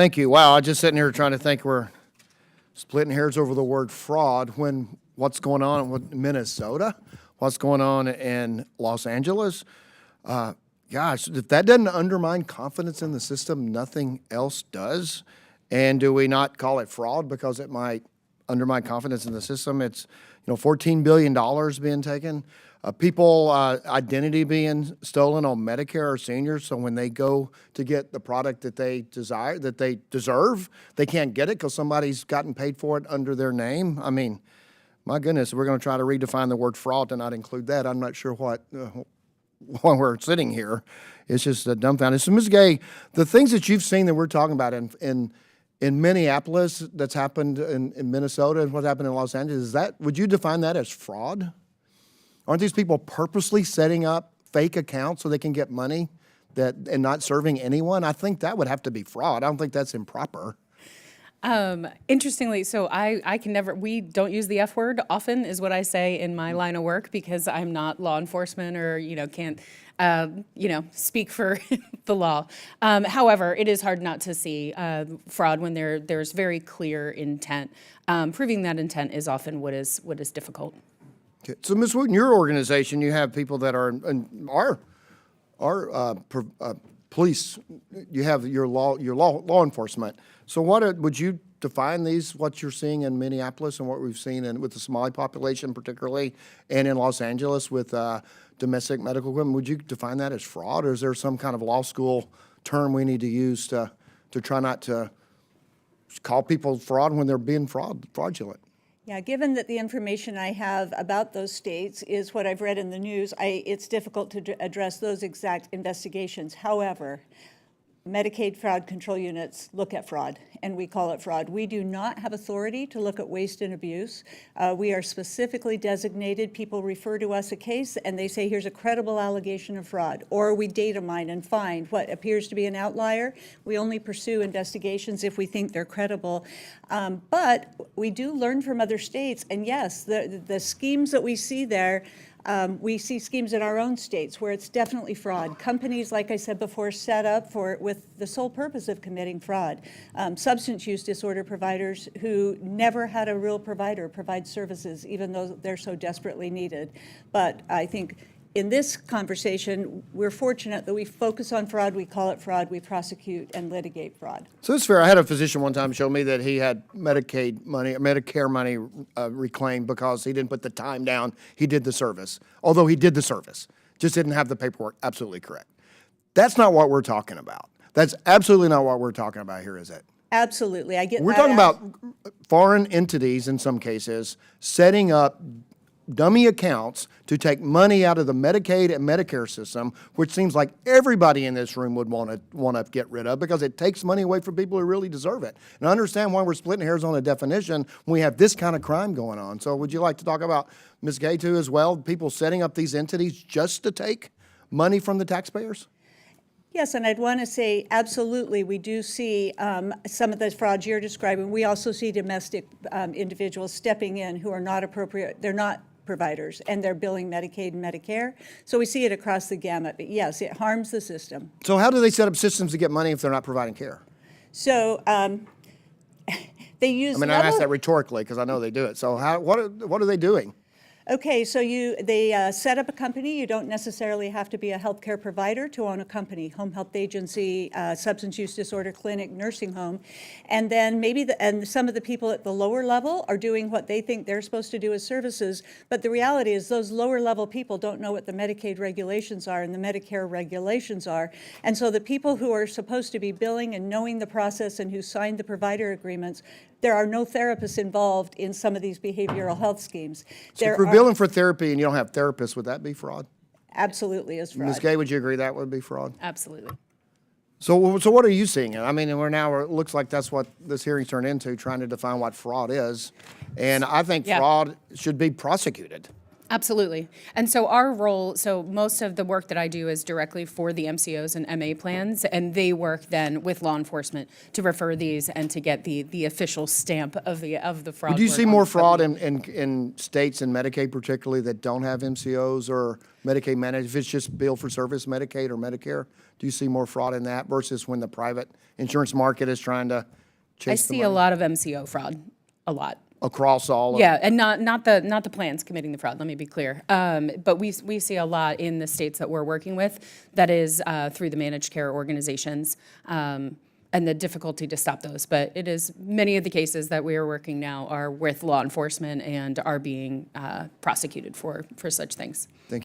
Thank you. Wow, I just sitting here trying to think we're splitting hairs over the word fraud when what's going on in Minnesota, what's going on in Los Angeles. Gosh, if that doesn't undermine confidence in the system, nothing else does. And do we not call it fraud because it might undermine confidence in the system? It's, $14 billion being taken. People identity being stolen on Medicare or seniors, so when they go to get the product that they desire, that they deserve, they can't get it because somebody's gotten paid for it under their name. I mean, my goodness, we're going to try to redefine the word fraud to not include that. I'm not sure why we're sitting here. It's just dumbfounded. So, Ms. Gay, the things that you've seen that we're talking about in Minneapolis, that's happened in Minnesota, and what happened in Los Angeles, would you define that as fraud? Aren't these people purposely setting up fake accounts so they can get money and not serving anyone? I think that would have to be fraud. I don't think that's improper. Interestingly, so I can never, we don't use the F word often is what I say in my line of work because I'm not law enforcement or, can't, speak for the law. However, it is hard not to see fraud when there's very clear intent. Proving that intent is often what is difficult. Okay. So, Ms. Wood, in your organization, you have people that are police. You have your law enforcement. So, would you define these? What you're seeing in Minneapolis and what we've seen with the Somali population, particularly, and in Los Angeles with domestic medical equipment? Would you define that as fraud, or is there some kind of law school term we need to use to try not to call people fraud when they're being fraudulent? Yeah, given that the information I have about those states is what I've read in the news, it's difficult to address those exact investigations. However, Medicaid fraud control units look at fraud, and we call it fraud. We do not have authority to look at waste and abuse. We are specifically designated. People refer to us a case, and they say, here's a credible allegation of fraud. Or we data mine and find what appears to be an outlier. We only pursue investigations if we think they're credible. But we do learn from other states, and yes, the schemes that we see there, we see schemes in our own states where it's definitely fraud. Companies, like I said before, set up with the sole purpose of committing fraud. Substance use disorder providers who never had a real provider provide services, even though they're so desperately needed. But I think in this conversation, we're fortunate that we focus on fraud, we call it fraud, we prosecute and litigate fraud. So it's fair. I had a physician one time show me that he had Medicaid money, Medicare money reclaimed because he didn't put the time down. He did the service, although he did the service, just didn't have the paperwork. Absolutely correct. That's not what we're talking about. That's absolutely not what we're talking about here, is it? Absolutely. We're talking about foreign entities in some cases setting up dummy accounts to take money out of the Medicaid and Medicare system, which seems like everybody in this room would want to get rid of because it takes money away from people who really deserve it. And I understand why we're splitting hairs on a definition when we have this kind of crime going on. So would you like to talk about, Ms. Gay, too, as well, people setting up these entities just to take money from the taxpayers? Yes, and I'd want to say absolutely we do see some of the frauds you're describing. We also see domestic individuals stepping in who are not appropriate. They're not providers, and they're billing Medicaid and Medicare. So we see it across the gamut. But yes, it harms the system. So how do they set up systems to get money if they're not providing care? So they use. I asked that rhetorically because I know they do it. So what are they doing? Okay, so they set up a company. You don't necessarily have to be a healthcare provider to own a company, home health agency, substance use disorder clinic, nursing home. And then maybe some of the people at the lower level are doing what they think they're supposed to do as services. But the reality is those lower level people don't know what the Medicaid regulations are and the Medicare regulations are. And so the people who are supposed to be billing and knowing the process and who signed the provider agreements, there are no therapists involved in some of these behavioral health schemes. So if you're billing for therapy and you don't have therapists, would that be fraud? Absolutely is fraud. Ms. Gay, would you agree that would be fraud? Absolutely. So what are you seeing? It looks like that's what this hearing's turned into, trying to define what fraud is. And I think fraud should be prosecuted. Absolutely. And so our role, so most of the work that I do is directly for the MCOs and MA plans, and they work then with law enforcement to refer these and to get the official stamp of the fraud. Do you work see on more the fraud company. in states and Medicaid particularly that don't have MCOs or Medicaid managed? If it's just bill for service Medicaid or Medicare, do you see more fraud in that versus when the private insurance market is trying to I chase the see a money lot of MCO fraud, a lot. across all of? Yeah, and not the plans committing the fraud, let me be clear. But we see a lot in the states that we're working with, that is through the managed care organizations, and the difficulty to stop those. But it is, many of the cases that we are working now are with law enforcement and are being prosecuted for such things.